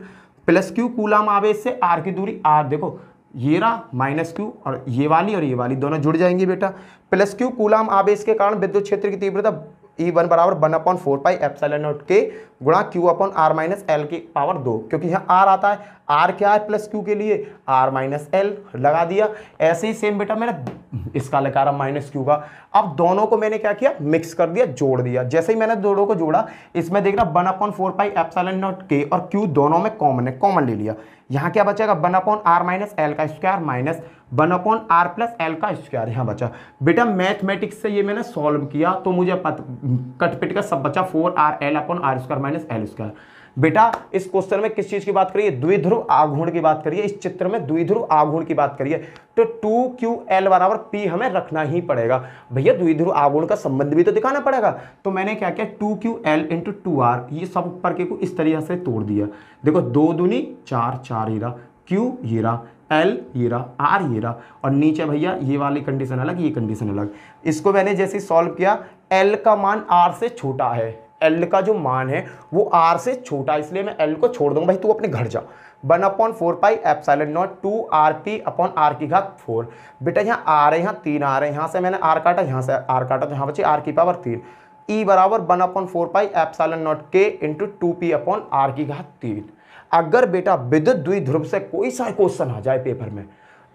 Plus Q coulomb आवेश से R की दूरी R, देखो ये रहा माइनस Q, और ये वाली दोनों जुड़ जाएंगी बेटा। प्लस Q कूलाम आवेश के कारण विद्युत क्षेत्र की तीव्रता E1 बराबर 1 अपॉन 4 पाई एप्सिलॉन नॉट के गुणा Q upon R minus L की पावर 2, क्योंकि यहाँ R आता है, R क्या है प्लस Q के लिए, R माइनस L लगा दिया। ऐसे ही सेम बेटा मैंने इसका लगा रहा माइनस Q का। अब दोनों को मैंने क्या किया, मिक्स कर दिया, जोड़ दिया। जैसे ही मैंने दोनों को जोड़ा, इसमें देख रहा 1 अपॉन 4 पाई एप्सिलॉन नॉट के और Q दोनों में कॉमन है, कॉमन ले लिया। यहाँ क्या बचेगा, 1 अपॉन R माइनस L का square minus 1 upon R plus L का स्क्वायर यहाँ बचा। बेटा मैथमेटिक्स से ये मैंने सॉल्व किया तो मुझे कट पिट का सब बचा 4RL upon R square minus L square. बेटा इस क्वेश्चन में किस चीज की बात करिए, द्विध्रुव आघूर्ण की बात करिए, इस चित्र में द्विध्रुव आघूर्ण की बात करिए, तो 2QL बराबर P हमें रखना ही पड़ेगा। भैया द्विध्रुव आघूर्ण का संबंध भी तो दिखाना पड़ेगा, तो मैंने क्या किया 2QL इंटू 2R, ये सब ऊपर के को इस तरीके से तोड़ दिया। देखो 2 दूनी 4, 4 ही रहा, Q ये रहा, L ये रहा, R ये रहा, और नीचे भैया ये वाली कंडीशन अलग, ये कंडीशन अलग। इसको मैंने जैसे सॉल्व किया, L का मान R से छोटा है, L का जो मान है वो R से छोटा, इसलिए मैं L को छोड़ दूंगा, भाई तू अपने घर जा। 1/4 pi epsilon not 2RP upon R की घात 4। बेटा यहाँ R है, यहाँ 3 R है, यहाँ से मैंने R काटा, यहाँ से R काटा, तो यहाँ बची R की पावर 3। E बराबर 1/4 pi epsilon not K into 2P upon R की घात 3। अगर बेटा विद्युत द्विध्रुव से कोई सा क्वेश्चन आ जाए पेपर में,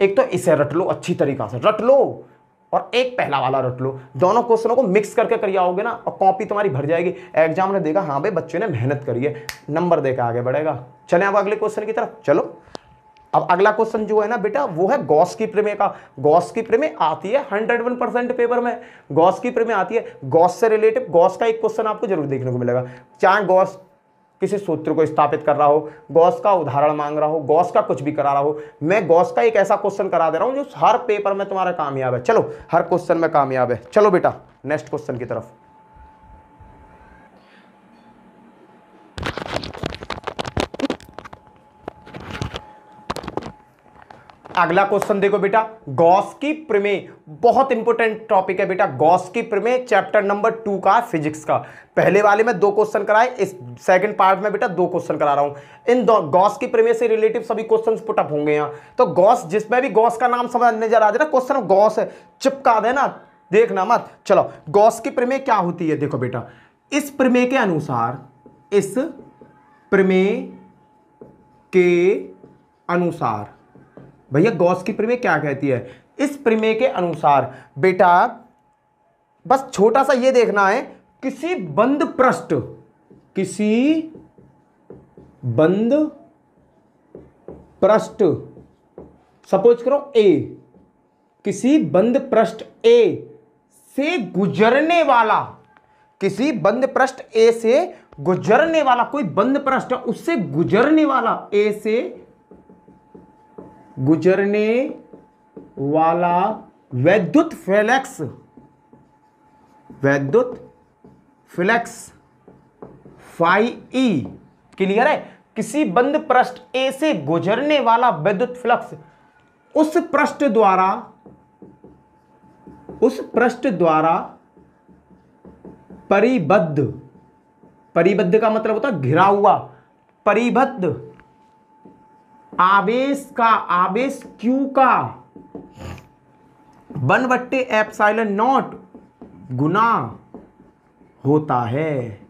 एक तो इसे रट लो, अच्छी तरीका से रट लो, और एक पहला वाला रट लो, दोनों क्वेश्चनों को मिक्स करके कर आओगे ना, और कॉपी तुम्हारी भर जाएगी। एग्जाम ने देखा हाँ भाई बच्चे ने मेहनत करी है, नंबर देकर आगे बढ़ेगा। चले अब अगले क्वेश्चन की तरफ चलो। अब अगला क्वेश्चन जो है ना बेटा वो है गॉस की प्रमेय का। गॉस की प्रमेय आती है 101% पेपर में, गॉस की प्रमेय आती है। गॉस से रिलेटिव गॉस का एक क्वेश्चन आपको जरूर देखने को मिलेगा, चाहे गॉस किसी सूत्र को स्थापित कर रहा हो, गॉस का उदाहरण मांग रहा हो, गॉस का कुछ भी करा रहा हो, मैं गॉस का एक ऐसा क्वेश्चन करा दे रहा हूं जो हर पेपर में तुम्हारा कामयाब है। चलो हर क्वेश्चन में कामयाब है। चलो बेटा नेक्स्ट क्वेश्चन की तरफ। अगला क्वेश्चन देखो बेटा, गॉस की प्रमेय बहुत इंपॉर्टेंट टॉपिक है बेटा। गॉस की प्रमेय चैप्टर नंबर 2 का फिजिक्स का। पहले वाले में 2 क्वेश्चन कराए, इस सेकंड पार्ट में बेटा 2 क्वेश्चन करा रहा हूं। इन गॉस की प्रमेय से रिलेटिव सभी क्वेश्चंस पुट अप होंगे यहाँ। तो गॉस, जिसमें भी गॉस का नाम समझ नजर आ जाए ना, क्वेश्चन गॉस है, चिपका देना, देखना मत। चलो गॉस की प्रमेय क्या होती है, देखो बेटा इस प्रमेय के अनुसार, इस प्रमेय के अनुसार भैया गॉस की प्रमेय क्या कहती है, इस प्रमेय के अनुसार बेटा बस छोटा सा ये देखना है, किसी बंद पृष्ठ, किसी बंद पृष्ठ, सपोज करो A, किसी बंद पृष्ठ A से गुजरने वाला, किसी बंद पृष्ठ A से गुजरने वाला, कोई बंद पृष्ठ उससे गुजरने वाला, A से गुजरने वाला वैद्युत फ्लक्स, वैद्युत फ्लक्स फाई ई, क्लियर है। किसी बंद पृष्ठ A से गुजरने वाला विद्युत फ्लक्स उस पृष्ठ द्वारा, उस पृष्ठ द्वारा परिबद्ध, परिबद्ध का मतलब होता है घिरा हुआ, परिबद्ध आवेश का, आवेश Q का 1/ε0 गुना होता है।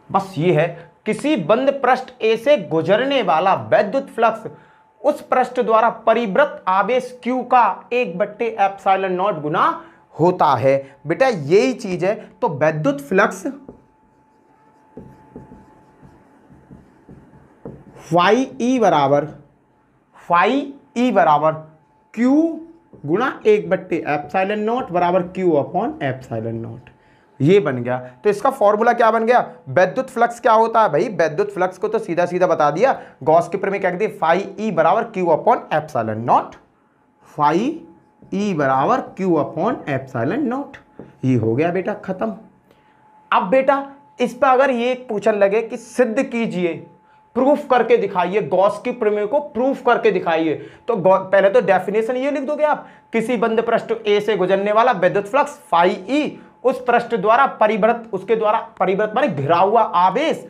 बस ये है, किसी बंद पृष्ठ A से गुजरने वाला वैद्युत फ्लक्स उस पृष्ठ द्वारा परिवृत आवेश Q का 1/ε0 गुना होता है। बेटा यही चीज है, तो वैद्युत फ्लक्स फाई ई बराबर, फाई ई बराबर Q गुना 1/ε0 बराबर Q अपॉन ε0, ये बन गया। तो इसका फॉर्मूला क्या बन गया, वैद्युत फ्लक्स क्या होता है भाई, वैद्युत फ्लक्स को तो सीधा सीधा बता दिया, गॉस की प्रमेय क्या कहती है, फाई ई बराबर Q अपॉन ε0, फाई ई बराबर Q अपॉन ε0, ये हो गया बेटा खत्म। अब बेटा इस पर अगर ये पूछने लगे कि सिद्ध कीजिए, प्रूफ करके दिखाइए, गॉस की प्रमेय को प्रूफ करके दिखाइए, तो पहले तो डेफिनेशन ये लिख दोगे आप, किसी बंद पृष्ठ A से गुजरने वाला विद्युत फ्लक्स फाई ई उस पृष्ठ द्वारा परिवृत, उसके द्वारा परिवृत माने घिरा हुआ आवेश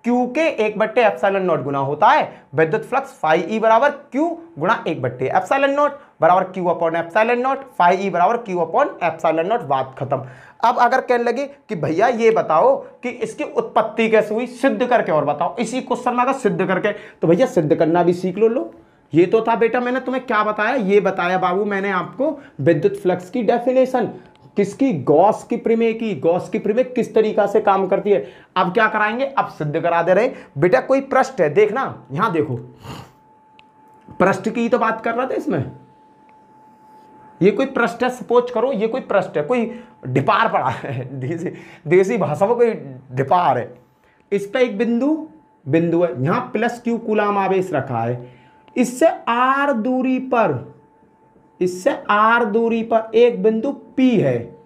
Q के 1/ε0 गुना होता है। विद्युत फ्लक्स फाई ई बराबर Q गुना 1/ε0 बराबर Q अपॉन ε0, फाई ई बराबर Q अपॉन ε0, बात खत्म। अब अगर कहने लगे कि भैया ये बताओ कि इसकी उत्पत्ति कैसे हुई, सिद्ध करके और बताओ, इसी क्वेश्चन में अगर सिद्ध करके, तो भैया सिद्ध करना भी सीख लो। ये तो था बेटा, मैंने तुम्हें क्या बताया, ये बताया बाबू मैंने आपको विद्युत फ्लक्स की डेफिनेशन, किसकी, गॉस की प्रमेय की। गॉस की प्रमेय किस तरीका से काम करती है, अब क्या कराएंगे, अब सिद्ध करा दे रहे। बेटा कोई पृष्ठ है, देखना यहां देखो, पृष्ठ की तो बात कर रहा था इसमें, ये कोई पृष्ठ है, सपोज करो ये कोई पृष्ठ है, कोई डिपार पड़ा है, देसी भाषा में कोई डिपार है, इस पे एक बिंदु बिंदु है, यहां प्लस क्यू कूलाम आवेश रखा है, इससे आर दूरी पर एक बिंदु P है,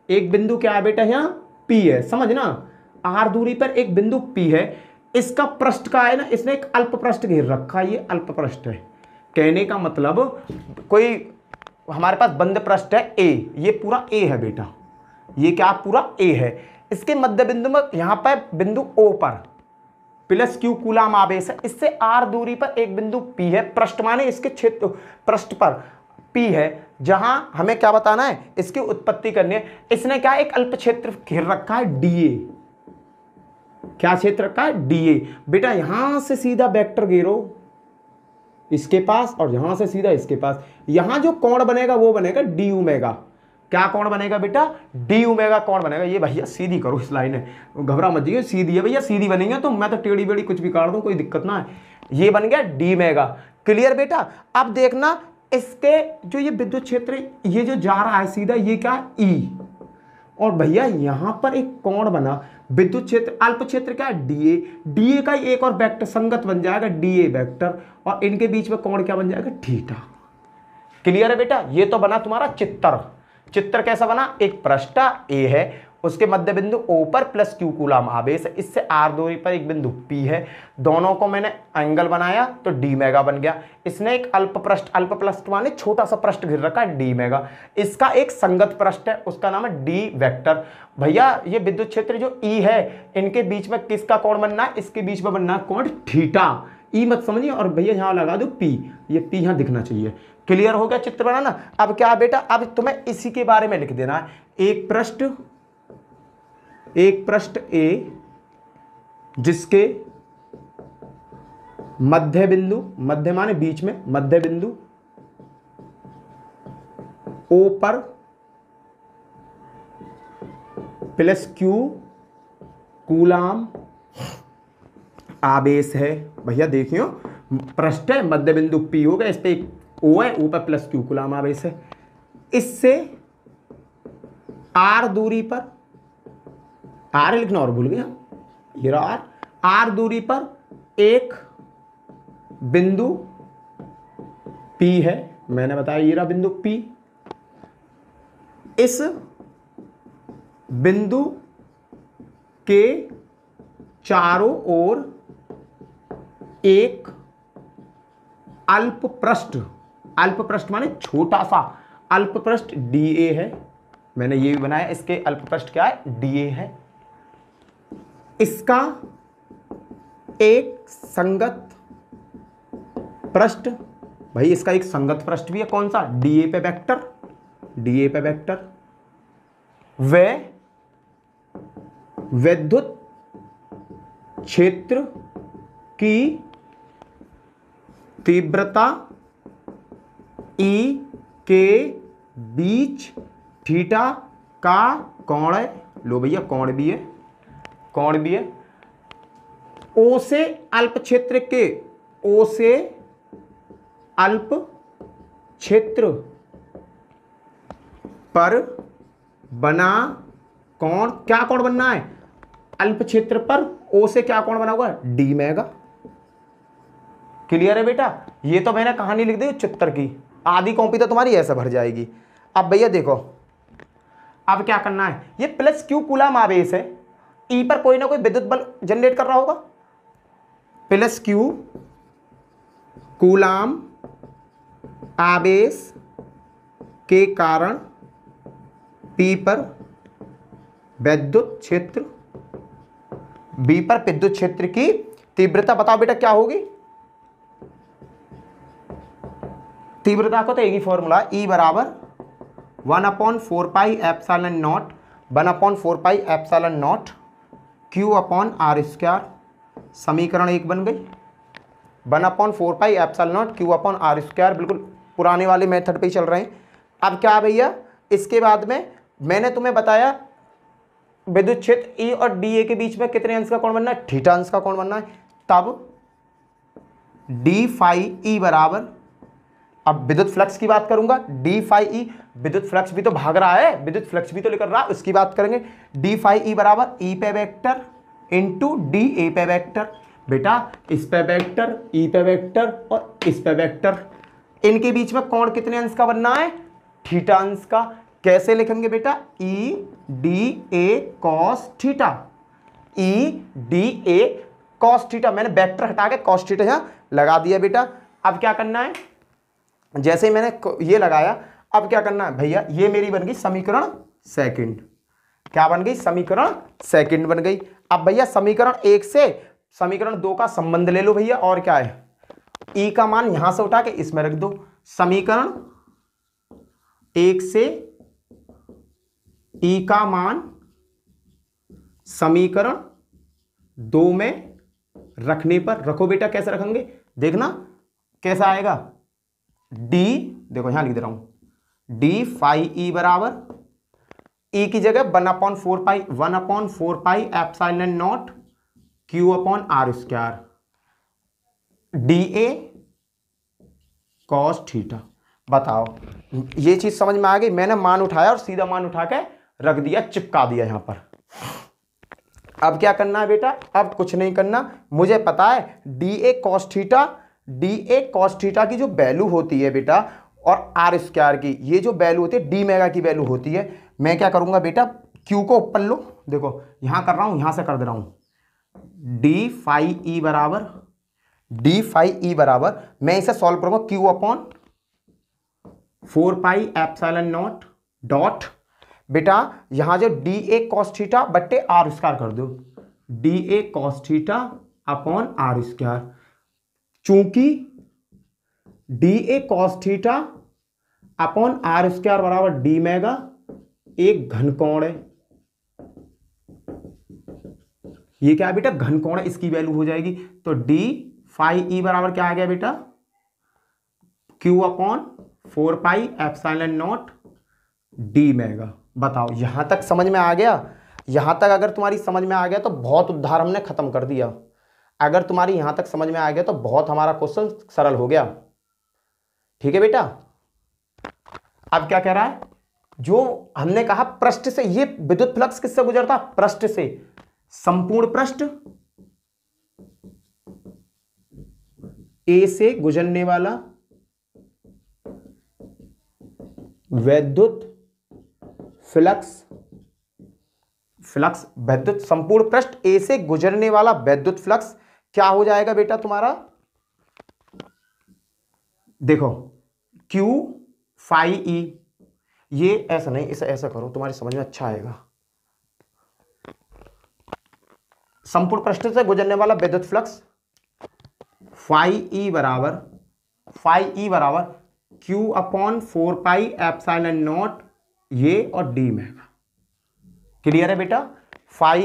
एक बिंदु क्या है बेटा यहां P है, समझना, आर दूरी पर एक बिंदु P है, इसका पृष्ठ का है ना, इसने एक अल्प पृष्ठ घेर रखा है, ये अल्प पृष्ठ है। कहने का मतलब कोई हमारे पास बंद पृष्ठ है A, ये पूरा A है बेटा, ये क्या पूरा A है, इसके मध्य बिंदु में यहां पर बिंदु O पर प्लस क्यू कूलाम आवेश है, इससे आर दूरी पर एक बिंदु P है, पृष्ठ माने इसके क्षेत्र पृष्ठ पर P है, जहां हमें क्या बताना है, इसकी उत्पत्ति करनी है। इसने क्या एक अल्प क्षेत्र घेर रखा है DA, क्या क्षेत्र रखा है DA। बेटा यहां से सीधा वेक्टर घेरो इसके पास और यहां से सीधा इसके पास, यहां जो कोण बनेगा वो बनेगा डी ओमेगा। क्या कोण बनेगा बेटा, डी ओमेगा कोण बनेगा। ये भैया सीधी करो इस लाइन है, घबरा मत जाइए, सीधी है भैया, सीधी बनेंगे तो मैं तो टेढ़ी बेड़ी कुछ भी काट दूं, कोई दिक्कत ना है। ये बन गया डी मेगा, क्लियर बेटा। अब देखना इसके जो ये विद्युत क्षेत्र ये जो जा रहा है सीधा, ये क्या है ई, और भैया यहां पर एक कोण बना, विद्युत क्षेत्र अल्प क्षेत्र क्या है डीए, डीए का एक और वेक्टर संगत बन जाएगा डीए वेक्टर, और इनके बीच में कोण क्या बन जाएगा थीटा। क्लियर है बेटा। ये तो बना तुम्हारा चित्र। चित्र कैसा बना, एक पृष्ठ ए है, उसके मध्य बिंदु O पर प्लस क्यू कूलाम आवेश है, इससे आर दूरी पर एक बिंदु P है, दोनों को मैंने एंगल बनाया तो डी मेगा बन गया। इसने एक अल्प पृष्ठ माने छोटा सा पृष्ठ घेर रखा है डी मेगा, इसका एक संगत पृष्ठ है उसका नाम है डी वेक्टर। भैया ये विद्युत क्षेत्र जो E है, इनके बीच में किसका कोण बनना है, इसके बीच में बनना है कोण थीटा। ई मत समझिए, और भैया यहाँ लगा दो P, ये P यहाँ दिखना चाहिए। क्लियर हो गया चित्र बनाना। अब क्या बेटा, अब तुम्हें इसी के बारे में लिख देना है, एक पृष्ठ ए जिसके मध्य बिंदु, मध्य माने बीच में, मध्य बिंदु O पर प्लस क्यू कूलाम आवेश है। भैया देखियो पृष्ठ है, मध्य बिंदु P हो गया, इस पे एक O है, O पर प्लस क्यू कूलाम आवेश है, इससे R दूरी पर, R लिखना और भूल गया, ये रहा R दूरी पर एक बिंदु P है, मैंने बताया ये रहा बिंदु P। इस बिंदु के चारों ओर एक अल्प पृष्ठ माने छोटा सा अल्प पृष्ठ DA है, मैंने ये भी बनाया, इसके अल्प पृष्ठ क्या है DA है। इसका एक संगत पृष्ठ, भाई इसका एक संगत पृष्ठ भी है, कौन सा, DA पे वेक्टर, वे विद्युत क्षेत्र की तीव्रता E के बीच थीटा का कोण है। लो भैया कोण भी है, O से अल्प क्षेत्र के, O से अल्प क्षेत्र पर बना कोण, क्या कोण बनना है, अल्प क्षेत्र पर O से क्या कोण बना हुआ है, डी मेगा। क्लियर है बेटा। ये तो मैंने कहानी लिख दी चित्र की, आधी कॉपी तो तुम्हारी ऐसे भर जाएगी। अब भैया देखो अब क्या करना है, ये प्लस क्यू कूलाम आवेश है, ई पर कोई ना कोई विद्युत बल जनरेट कर रहा होगा, प्लस क्यू कूलाम आवेश के कारण पी पर विद्युत क्षेत्र, बी पर विद्युत क्षेत्र की तीव्रता बताओ बेटा क्या होगी, तीव्रता को तो एक ही फॉर्मूला, E बराबर 1/4 pi epsilon not 1/4 pi epsilon not Q upon R square. समीकरण 1 बन गई, 1/4 pi epsilon not Q upon R square, बिल्कुल पुराने वाले मेथड पे ही चल रहे हैं। अब क्या भैया, इसके बाद में मैंने तुम्हें बताया विद्युत क्षेत्र E और DA के बीच में कितने अंश का कोण बनना है, थीटा अंश का कोण बनना है। तब डी फाई ई बराबर, अब विद्युत फ्लक्स की बात करूंगा, डी फाई ई, विद्युत फ्लक्स भी तो भाग रहा है, विद्युत फ्लक्स भी तो लेकर रहा है, उसकी बात करेंगे। डी फाई ई बराबर ई पे वेक्टर इंटू डी ए पे वेक्टर। बेटा इस पे वेक्टर, ई पे वेक्टर और इस पे वेक्टर, इनके बीच में कोण कितने अंश का बनना है? थीटा अंश का। कैसे लिखेंगे बेटा? ई d A cos theta, E d A cos theta. मैंने वेक्टर हटा के कॉस थीटा यहां लगा दिया बेटा। अब क्या करना है? जैसे ही मैंने ये लगाया, अब क्या करना है भैया? ये मेरी बन गई समीकरण सेकंड। क्या बन गई? समीकरण सेकंड बन गई। अब भैया समीकरण 1 से समीकरण 2 का संबंध ले लो भैया। और क्या है? ई का मान यहां से उठा के इसमें रख दो। समीकरण 1 से ई का मान समीकरण 2 में रखने पर, रखो बेटा। कैसे रखेंगे देखना कैसा आएगा। डी, देखो यहां लिख दे रहा हूं, डी फाई ई बराबर, ई की जगह 1/4 pi epsilon naught Q upon are square D A cos theta. बताओ ये चीज समझ में आ गई? मैंने मान उठाया और सीधा मान उठा के रख दिया, चिपका दिया यहां पर। अब क्या करना है बेटा? अब कुछ नहीं करना। मुझे पता है D A cos theta, D A cos theta की जो वैल्यू होती है बेटा, और आर स्क्वायर की ये जो वैल्यू होती है, डी मेगा की वैल्यू होती है। मैं क्या करूंगा बेटा? क्यू को ऊपर लो, देखो यहां कर रहा हूं, यहां से कर दे रहा हूं। डी फाई ई बराबर, डी फाई ई बराबर, मैं इसे सॉल्व करूंगा Q upon 4 pi epsilon naught dot, बेटा यहां जो डी ए कॉस थीटा बट्टे आर स्क्वायर कर दो, d A cos theta upon are square. चूंकि d A cos theta upon are square बराबर डी मेगा एक घनकोण है। ये क्या है बेटा? घनकोण है, इसकी वैल्यू हो जाएगी। तो डी फाई ई बराबर क्या आ गया बेटा? Q upon 4 pi epsilon not D mega. बताओ यहां तक समझ में आ गया? यहां तक अगर तुम्हारी समझ में आ गया तो बहुत उद्धार हमने खत्म कर दिया। अगर तुम्हारी यहां तक समझ में आ गया तो बहुत हमारा क्वेश्चन सरल हो गया। ठीक है बेटा? अब क्या कह रहा है? जो हमने कहा पृष्ठ से, ये विद्युत फ्लक्स किससे गुजरता? पृष्ठ से। संपूर्ण पृष्ठ ए से गुजरने वाला विद्युत फ्लक्स, विद्युत संपूर्ण पृष्ठ ए से गुजरने वाला विद्युत फ्लक्स क्या हो जाएगा बेटा तुम्हारा? देखो Q फाई ई, ये ऐसा नहीं, इसे ऐसा करो, तुम्हारी समझ में अच्छा आएगा। संपूर्ण पृष्ठ से गुजरने वाला विद्युत फ्लक्स फाई ई बराबर Q upon 4 pi epsilon not ये और डी मेगा। क्लियर है बेटा? फाई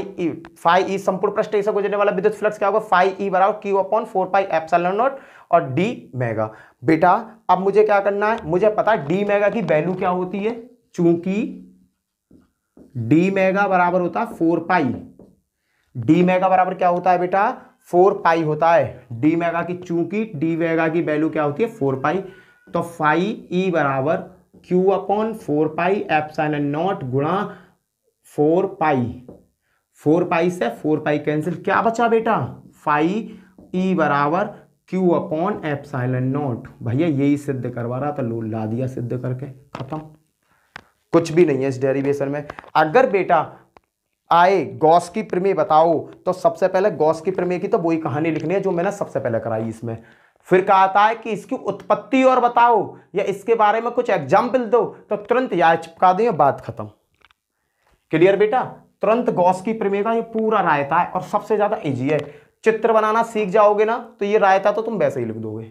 ई संपूर्ण पृष्ठ से गुजरने वाला विद्युत फ्लक्स क्या होगा? फाई ई बराबर Q upon 4 pi epsilon not और डी मेगा। बेटा अब मुझे क्या करना है? मुझे पता है डी मेगा की वैल्यू क्या होती है। चूंकि डी मेगा बराबर होता है 4 पाई, डी मेगा बराबर क्या होता है बेटा? 4 पाई होता है डी मेगा की। चूंकि डी मेगा की वैल्यू क्या होती है? 4 पाई। तो फाई ई बराबर Q upon 4 pi epsilon not गुणा 4 पाई। 4 पाई से 4 पाई कैंसिल, क्या बचा बेटा? फाई ई बराबर Q अपॉन एप्सिलॉन नॉट। भैया यही सिद्ध करवा रहा था, लो ला दिया सिद्ध करके, खत्म। कुछ भी नहीं है इस डेरिवेशन में। अगर बेटा आए गॉस की प्रमेय बताओ, तो सबसे पहले गॉस की प्रमेय की तो वही कहानी लिखनी है जो मैंने सबसे पहले कराई इसमें। फिर कहा था है कि इसकी उत्पत्ति और बताओ या इसके बारे में कुछ एग्जाम्पल दो, तो तुरंत याद चिपका दें, बात खत्म। क्लियर बेटा? तुरंत गॉस की प्रमेय का ये पूरा रायता है और सबसे ज्यादा इजी है। चित्र बनाना सीख जाओगे ना तो ये रायता तो तुम वैसे ही लिख दोगे।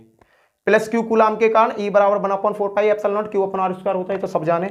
प्लस क्यू कूलाम के कारण ई बराबर 1/4 pi epsilon naught Q upon are square होता है, तो सब जाने।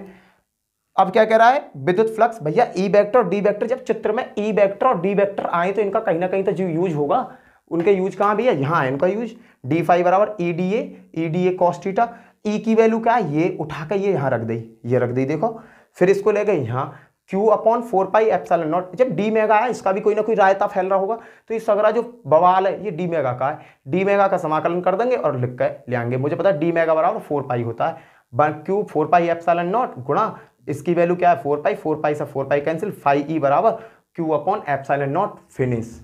अब क्या कह रहा है? विद्युत फ्लक्स। भैया ई वेक्टर और डी वेक्टर, जब चित्र में ई वेक्टर और डी वेक्टर आए तो इनका कहीं ना कहीं तो जो यूज होगा, उनके यूज कहां भी है? यहाँ है इनका यूज। डी फाई बराबर E d A cos theta. E की वैल्यू क्या है? ये उठा कर ये यहाँ रख दी, ये रख दी, देखो। फिर इसको ले गए यहाँ Q upon 4 pi epsilon not. जब डी मेगा है, इसका भी कोई ना कोई रायता फैल रहा होगा, तो ये सगरा जो बवाल है ये डी मेगा का है। डी मेगा का समाकलन कर देंगे और लिख कर ले आएंगे। मुझे पता है डी मेगा बराबर 4 पाई होता है। Q 4 पाई एप्सिलॉन नॉट गुणा इसकी वैल्यू क्या है? 4 पाई। 4 पाई से 4 पाई कैंसिल, फाई ई बराबर Q upon epsilon not, finish.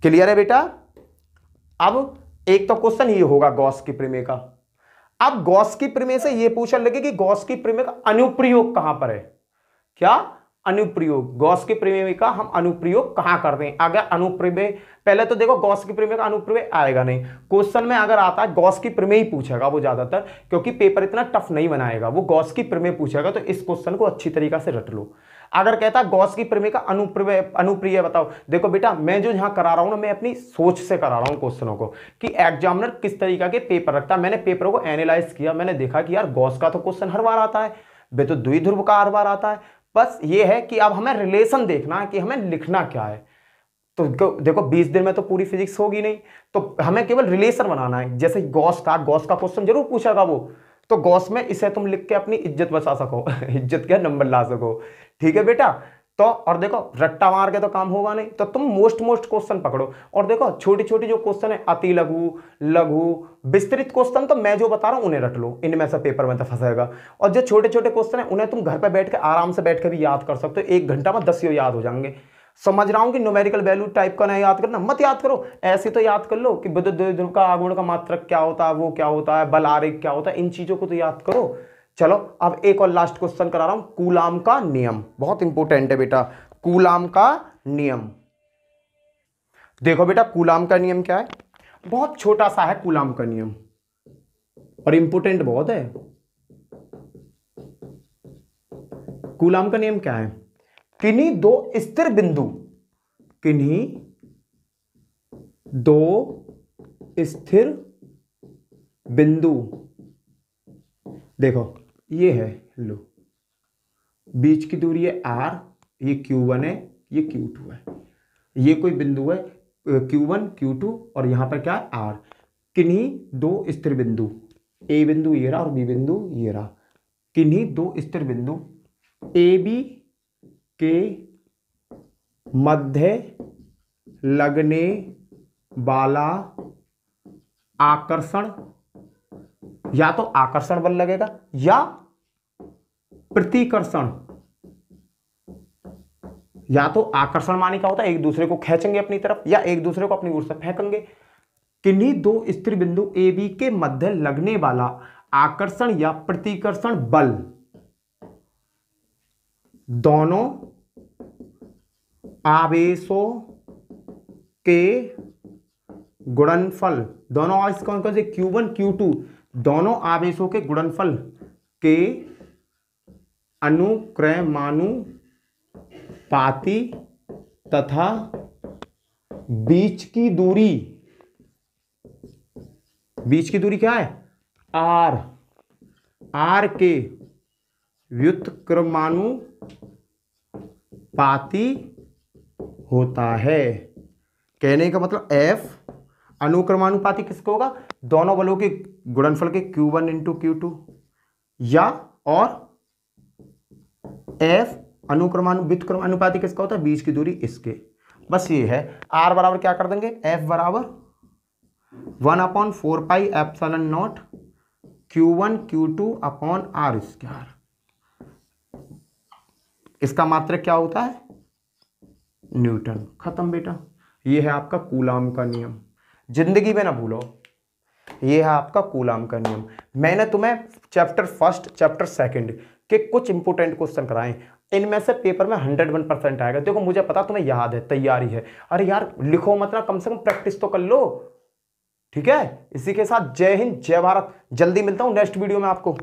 Clear है बेटा। अब एक तो क्वेश्चन ये होगा गॉस की प्रमेय का। अब गॉस की प्रमेय से ये पूछने लगे कि गॉस की प्रमेय का अनुप्रयोग कहां पर है। क्या अनुप्रयोग, गॉस की प्रमेय का हम अनुप्रयोग कहां करते हैं। अगर अनुप्रमेय, पहले तो देखो गॉस की प्रमेय का अनुप्रयोग आएगा नहीं क्वेश्चन में, अगर आता है गॉस की प्रमेय ही पूछेगा वो ज्यादातर, क्योंकि पेपर इतना टफ नहीं बनाएगा, वो गॉस की प्रमेय पूछेगा। तो इस क्वेश्चन को अच्छी तरीका से रट लो। अगर कहता है गॉस की प्रमेय का अनुप्रयोग बताओ, देखो बेटा मैं जो यहां करा रहा हूं ना, मैं अपनी सोच से करा रहा हूं क्वेश्चनों को कि एग्जामिनर किस तरीका के पेपर रखता है। मैंने पेपरों को एनालाइज किया, मैंने देखा कि यार गॉस का तो क्वेश्चन हर बार आता है, वे तो द्विध्रुव का हर बार आता है। बस ये है कि अब हमें रिलेशन देखना है कि हमें लिखना क्या है। तो देखो 20 दिन में तो पूरी फिजिक्स होगी नहीं, तो हमें केवल रिलेशन बनाना है। जैसे गॉस का क्वेश्चन जरूर पूछेगा वो, तो गॉस में इसे तुम लिख के अपनी इज्जत बचा सको इज्जत क्या, नंबर ला सको। ठीक है बेटा। तो और देखो रट्टा मार के तो काम होगा नहीं, तो तुम मोस्ट क्वेश्चन पकड़ो। और देखो छोटी छोटी जो क्वेश्चन है, अति लघु, लघु, विस्तृत क्वेश्चन, तो मैं जो बता रहा हूं उन्हें रट लो, इनमें से पेपर में तो फंसेगा। और जो छोटे छोटे क्वेश्चन है उन्हें तुम घर पे बैठ के आराम से बैठ के भी याद कर सकते हो, 1 घंटा में 10 याद हो जाएंगे। समझ रहा हूं कि न्यूमेरिकल वैल्यू टाइप का नहीं याद करना, मत याद करो, ऐसे तो याद कर लो कि विद्युत द्विध्रुव का आघूर्ण का मात्रक क्या होता है, वो क्या होता है, बल आरेख क्या होता है, इन चीजों को तो याद करो। चलो अब एक और लास्ट क्वेश्चन करा रहा हूं, कूलाम का नियम, बहुत इंपॉर्टेंट है बेटा, कूलाम का नियम। देखो बेटा कूलाम का नियम क्या है, बहुत छोटा सा है कूलाम का नियम और इंपॉर्टेंट बहुत है। कूलाम का नियम क्या है, किन्हीं दो स्थिर बिंदु, किन्हीं दो स्थिर बिंदु, देखो ये है, लो बीच की दूरी है r, ये q1 है, ये q2 है, ये कोई बिंदु है q1 q2 और यहां पर क्या है r। किन्हीं दो स्थिर बिंदु, a बिंदु ये रहा और b बिंदु ये रहा, किन्हीं दो स्थिर बिंदु ab के मध्य लगने वाला आकर्षण, या तो आकर्षण बल लगेगा या प्रतिकर्षण, या तो आकर्षण माने क्या होता है, एक दूसरे को खींचेंगे अपनी तरफ या एक दूसरे को अपनी ओर से फेंकेंगे। किन्हीं दो स्थिर बिंदु ए बी के मध्य लगने वाला आकर्षण या प्रतिकर्षण बल दोनों आवेशों के गुणनफल, दोनों आवेश कौन कौन से, Q1 Q2, दोनों आवेशों के गुणनफल के अनुक्रमानुपाती तथा बीच की दूरी, बीच की दूरी क्या है r, r के व्युत्क्रमानुपाती होता है। कहने का मतलब f अनुक्रमानुपाती किसको होगा, दोनों बलों के गुणनफल के Q1 इंटू Q2, या और f व्युत्क्रमानुपाती किसका होता है, बीच की दूरी इसके। बस ये है। r बराबर क्या कर देंगे, f बराबर 1/4 pi epsilon not Q1 Q2 upon r square. इसका मात्रक क्या होता है, न्यूटन। खत्म बेटा, ये है आपका कूलाम का नियम, जिंदगी में ना भूलो, ये है आपका कूलाम का नियम। मैंने तुम्हें चैप्टर फर्स्ट चैप्टर सेकंड के कुछ इंपोर्टेंट क्वेश्चन कराए, इनमें से पेपर में 101% आएगा। देखो मुझे पता तुम्हें याद है, तैयारी है, अरे यार लिखो मत ना, कम से कम प्रैक्टिस तो कर लो। ठीक है, इसी के साथ जय हिंद जय भारत, जल्दी मिलता हूं नेक्स्ट वीडियो में आपको।